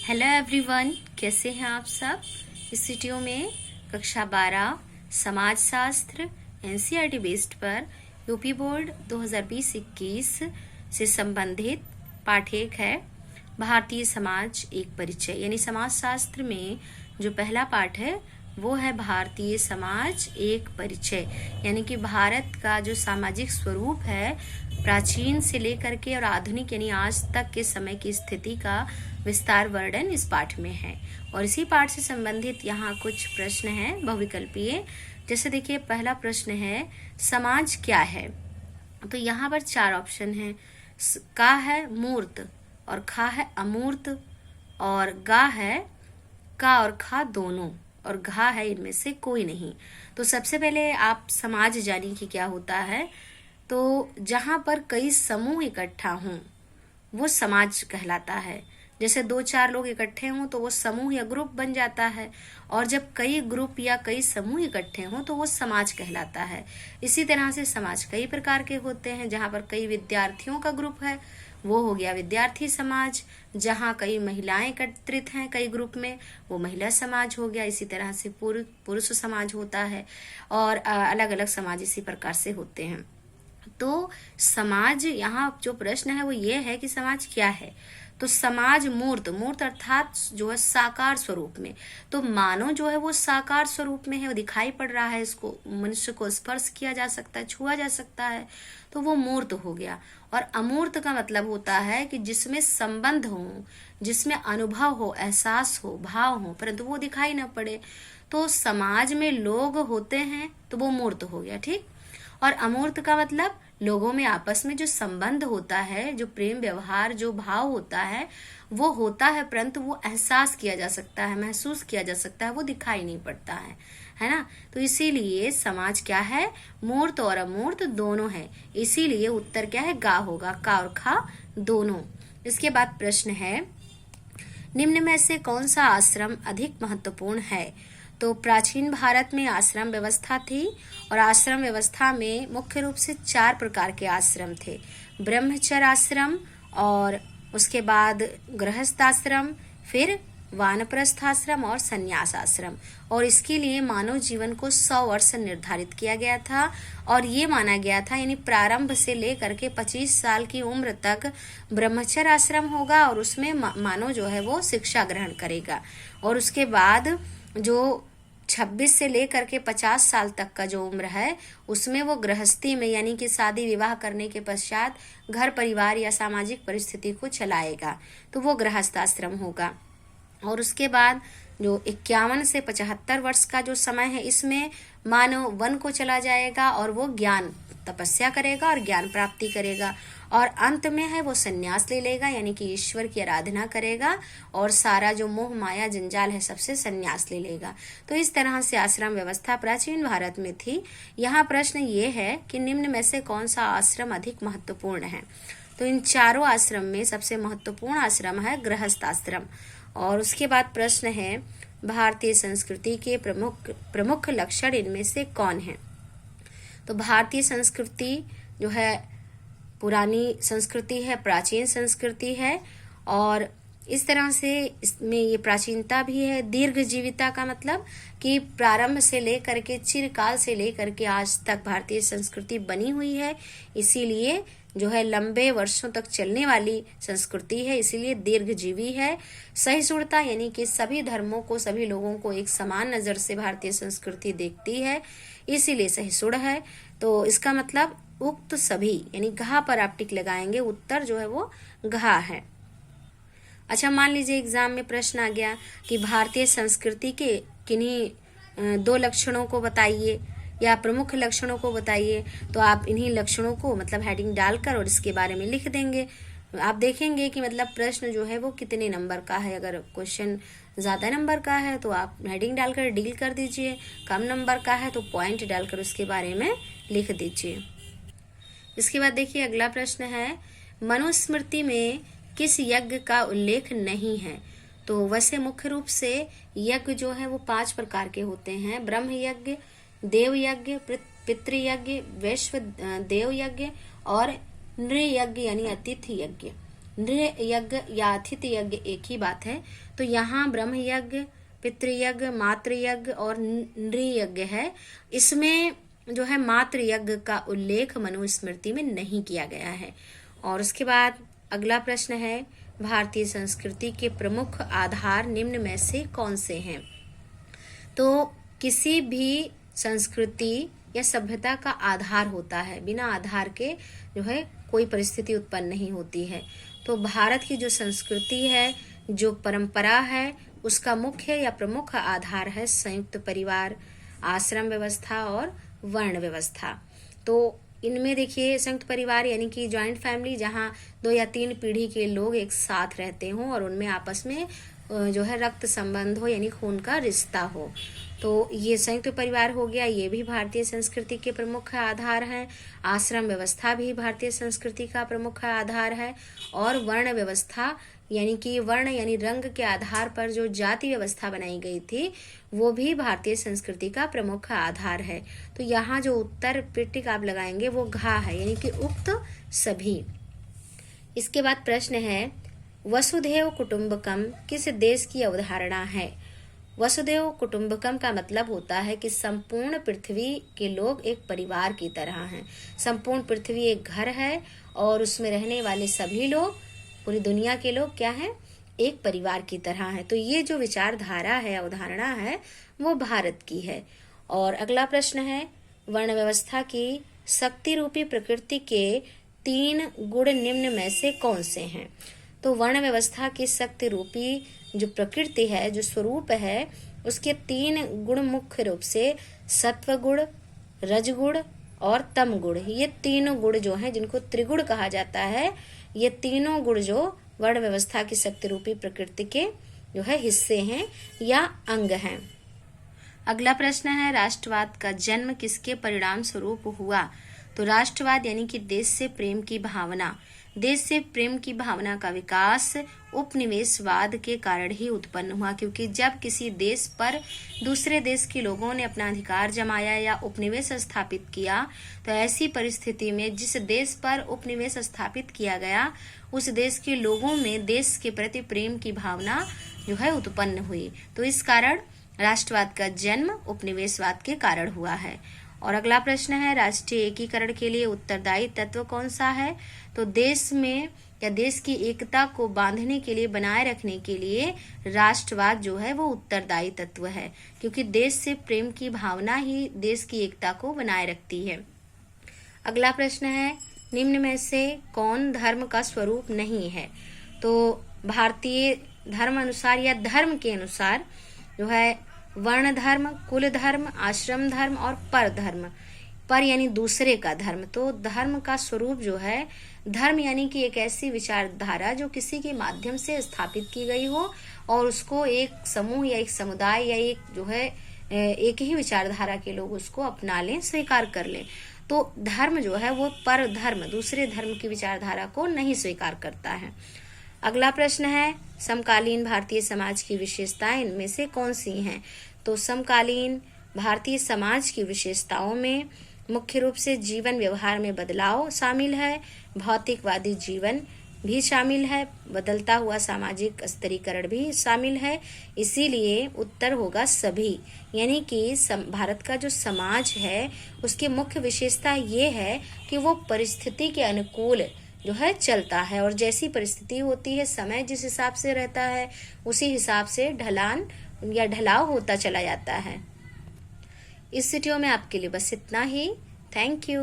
Hello everyone, कैसे हैं आप सब। इस वीडियो में कक्षा 12 समाजशास्त्र एनसीईआरटी बेस्ड पर यूपी बोर्ड 2020-21 से संबंधित पाठ 1 है भारतीय समाज एक परिचय। यानी समाजशास्त्र में जो पहला पाठ है वो है भारतीय समाज एक परिचय। यानी कि भारत का जो सामाजिक स्वरूप है प्राचीन से लेकर के और आधुनिक यानी आज तक के समय की स्थिति का विस्तार वर्णन इस पाठ में है। और इसी पाठ से संबंधित यहाँ कुछ प्रश्न हैं बहुविकल्पीय। जैसे देखिए, पहला प्रश्न है समाज क्या है। तो यहाँ पर 4 ऑप्शन हैं। का है मूर्त और खा है अमूर्त और गा है का और खा दोनों और घा है इनमें से कोई नहीं। तो सबसे पहले आप समाज जानिए कि क्या होता है। तो जहाँ पर कई समूह इकट्ठा हों वो समाज कहलाता है। जैसे 2-4 लोग इकट्ठे हों तो वो समूह या ग्रुप बन जाता है, और जब कई ग्रुप या कई समूह इकट्ठे हों तो वो समाज कहलाता है। इसी तरह से समाज कई प्रकार के होते हैं। जहाँ पर कई विद्यार्थियों का ग्रुप है वो हो गया विद्यार्थी समाज। जहाँ कई महिलाएं एकत्रित हैं कई ग्रुप में वो महिला समाज हो गया। इसी तरह से पुरुष समाज होता है, और अलग अलग समाज इसी प्रकार से होते हैं। तो समाज, यहाँ जो प्रश्न है वो ये है कि समाज क्या है। तो समाज मूर्त अर्थात जो है साकार स्वरूप में। तो मानव जो है वो साकार स्वरूप में है, वो दिखाई पड़ रहा है, इसको मनुष्य को स्पर्श किया जा सकता है, छुआ जा सकता है, तो वो मूर्त हो गया। और अमूर्त का मतलब होता है कि जिसमें संबंध हो, जिसमें अनुभव हो, एहसास हो, भाव हो, परंतु वो दिखाई न पड़े। तो समाज में लोग होते हैं तो वो मूर्त हो गया, ठीक। और अमूर्त का मतलब लोगों में आपस में जो संबंध होता है, जो प्रेम व्यवहार, जो भाव होता है वो होता है, परंतु वो एहसास किया जा सकता है, महसूस किया जा सकता है, वो दिखाई नहीं पड़ता है ना। तो इसीलिए समाज क्या है, मूर्त और अमूर्त दोनों है। इसीलिए उत्तर क्या है, गा होगा, का और खा दोनों। इसके बाद प्रश्न है निम्न में से कौन सा आश्रम अधिक महत्वपूर्ण है। तो प्राचीन भारत में आश्रम व्यवस्था थी, और आश्रम व्यवस्था में मुख्य रूप से 4 प्रकार के आश्रम थे। ब्रह्मचर्य आश्रम, और उसके बाद गृहस्थ आश्रम, फिर वानप्रस्थ आश्रम और संन्यास आश्रम। और इसके लिए मानव जीवन को 100 वर्ष निर्धारित किया गया था, और ये माना गया था यानी प्रारंभ से लेकर के 25 साल की उम्र तक ब्रह्मचर्य आश्रम होगा, और उसमें मानव जो है वो शिक्षा ग्रहण करेगा। और उसके बाद जो 26 से लेकर के 50 साल तक का जो उम्र है उसमें वो गृहस्थी में यानी कि शादी विवाह करने के पश्चात घर परिवार या सामाजिक परिस्थिति को चलाएगा, तो वो गृहस्थ आश्रम होगा। और उसके बाद जो 51 से 75 वर्ष का जो समय है इसमें मानव वन को चला जाएगा, और वो ज्ञान तपस्या करेगा और ज्ञान प्राप्ति करेगा। और अंत में है वो संन्यास ले लेगा, यानी कि ईश्वर की आराधना करेगा, और सारा जो मोह माया जंजाल है सबसे संन्यास ले लेगा। तो इस तरह से आश्रम व्यवस्था प्राचीन भारत में थी। यहाँ प्रश्न ये है कि निम्न में से कौन सा आश्रम अधिक महत्वपूर्ण है। तो इन चारों आश्रम में सबसे महत्वपूर्ण आश्रम है गृहस्थ आश्रम। और उसके बाद प्रश्न है भारतीय संस्कृति के प्रमुख लक्षण इनमें से कौन है। तो भारतीय संस्कृति जो है पुरानी संस्कृति है, प्राचीन संस्कृति है, और इस तरह से इसमें ये प्राचीनता भी है। दीर्घ जीविता का मतलब कि प्रारंभ से लेकर के चिरकाल से लेकर के आज तक भारतीय संस्कृति बनी हुई है, इसीलिए जो है लंबे वर्षों तक चलने वाली संस्कृति है, इसीलिए दीर्घजीवी है। सहिष्णुता यानी कि सभी धर्मों को, सभी लोगों को एक समान नजर से भारतीय संस्कृति देखती है, इसीलिए सहिष्णु है। तो इसका मतलब उक्त सभी यानी घा पर आप टिक लगाएंगे, उत्तर जो है वो घा है। अच्छा, मान लीजिए एग्जाम में प्रश्न आ गया कि भारतीय संस्कृति के किन्हीं 2 लक्षणों को बताइए या प्रमुख लक्षणों को बताइए। तो आप इन्हीं लक्षणों को मतलब हेडिंग डालकर और इसके बारे में लिख देंगे। आप देखेंगे कि मतलब प्रश्न जो है वो कितने नंबर का है। अगर क्वेश्चन ज़्यादा नंबर का है तो आप हेडिंग डालकर डील कर दीजिए, कम नंबर का है तो पॉइंट डालकर उसके बारे में लिख दीजिए। इसके बाद देखिए अगला प्रश्न है मनुस्मृति में किस यज्ञ का उल्लेख नहीं है। तो वैसे मुख्य रूप से यज्ञ जो है वो 5 प्रकार के होते हैं। ब्रह्म यज्ञ, देव यज्ञ, पितृयज्ञ, वैश्व देव यज्ञ और नृयज्ञ यानी अतिथि यज्ञ। नृ यज्ञ या अतिथि यज्ञ एक ही बात है। तो यहाँ ब्रह्म यज्ञ, पितृयज्ञ, मातृयज्ञ और नृयज्ञ है। इसमें जो है मातृयज्ञ का उल्लेख मनुस्मृति में नहीं किया गया है। और उसके बाद अगला प्रश्न है, भारतीय संस्कृति के प्रमुख आधार निम्न में से कौन से हैं? तो किसी भी संस्कृति या सभ्यता का आधार होता है, बिना आधार के जो है कोई परिस्थिति उत्पन्न नहीं होती है। तो भारत की जो संस्कृति है, जो परंपरा है, उसका मुख्य या प्रमुख आधार है संयुक्त परिवार, आश्रम व्यवस्था और वर्ण व्यवस्था। तो इनमें देखिए संयुक्त परिवार यानी कि जॉइंट फैमिली, जहाँ 2 या 3 पीढ़ी के लोग एक साथ रहते हों और उनमें आपस में जो है रक्त संबंध हो यानी खून का रिश्ता हो, तो ये संयुक्त परिवार हो गया। ये भी भारतीय संस्कृति के प्रमुख आधार हैं। आश्रम व्यवस्था भी भारतीय संस्कृति का प्रमुख आधार है। और वर्ण व्यवस्था यानी कि वर्ण यानी रंग के आधार पर जो जाति व्यवस्था बनाई गई थी, वो भी भारतीय संस्कृति का प्रमुख आधार है। तो यहाँ जो उत्तर पिटिक आप लगाएंगे वो घा है, यानी कि उक्त सभी। इसके बाद प्रश्न है, वसुधैव कुटुंबकम किस देश की अवधारणा है? वसुधैव कुटुंबकम का मतलब होता है कि संपूर्ण पृथ्वी के लोग एक परिवार की तरह हैं। संपूर्ण पृथ्वी एक घर है और उसमें रहने वाले सभी लोग, पूरी दुनिया के लोग क्या हैं? एक परिवार की तरह हैं। तो ये जो विचारधारा है, अवधारणा है, वो भारत की है। और अगला प्रश्न है, वर्ण व्यवस्था की शक्ति रूपी प्रकृति के 3 गुण निम्न में से कौन से हैं? तो वर्ण व्यवस्था की शक्ति रूपी जो प्रकृति है, जो स्वरूप है, उसके 3 गुण मुख्य रूप से सत्व गुण, रजगुण और तम गुण। ये तीनों गुण जो हैं, जिनको त्रिगुण कहा जाता है, ये तीनों गुण जो वर्ण व्यवस्था की शक्ति रूपी प्रकृति के जो है हिस्से हैं या अंग हैं। अगला प्रश्न है, राष्ट्रवाद का जन्म किसके परिणाम स्वरूप हुआ? तो राष्ट्रवाद यानी कि देश से प्रेम की भावना, देश से प्रेम की भावना का विकास उपनिवेशवाद के कारण ही उत्पन्न हुआ। क्योंकि जब किसी देश पर दूसरे देश के लोगों ने अपना अधिकार जमाया या उपनिवेश स्थापित किया, तो ऐसी परिस्थिति में जिस देश पर उपनिवेश स्थापित किया गया, उस देश के लोगों में देश के प्रति प्रेम की भावना जो है उत्पन्न हुई। तो इस कारण राष्ट्रवाद का जन्म उपनिवेशवाद के कारण हुआ है। और अगला प्रश्न है, राष्ट्रीय एकीकरण के लिए उत्तरदायी तत्व कौन सा है? तो देश में या देश की एकता को बांधने के लिए, बनाए रखने के लिए राष्ट्रवाद जो है वो उत्तरदायी तत्व है। क्योंकि देश से प्रेम की भावना ही देश की एकता को बनाए रखती है। अगला प्रश्न है, निम्न में से कौन धर्म का स्वरूप नहीं है? तो भारतीय धर्म अनुसार या धर्म के अनुसार जो है वर्ण धर्म, कुल धर्म, आश्रम धर्म और पर धर्म। पर यानी दूसरे का धर्म। तो धर्म का स्वरूप जो है, धर्म यानी कि एक ऐसी विचारधारा जो किसी के माध्यम से स्थापित की गई हो और उसको एक समूह या एक समुदाय या एक जो है एक ही विचारधारा के लोग उसको अपना लें, स्वीकार कर लें। तो धर्म जो है वो पर धर्म, दूसरे धर्म की विचारधारा को नहीं स्वीकार करता है। अगला प्रश्न है, समकालीन भारतीय समाज की विशेषताएं इनमें से कौन सी हैं? तो समकालीन भारतीय समाज की विशेषताओं में मुख्य रूप से जीवन व्यवहार में बदलाव शामिल है, भौतिकवादी जीवन भी शामिल है, बदलता हुआ सामाजिक स्तरीकरण भी शामिल है। इसीलिए उत्तर होगा सभी। यानी कि भारत का जो समाज है उसकी मुख्य विशेषता ये है कि वो परिस्थिति के अनुकूल जो है चलता है, और जैसी परिस्थिति होती है, समय जिस हिसाब से रहता है, उसी हिसाब से ढलान या ढलाव होता चला जाता है। इस वीडियो में आपके लिए बस इतना ही। Thank you.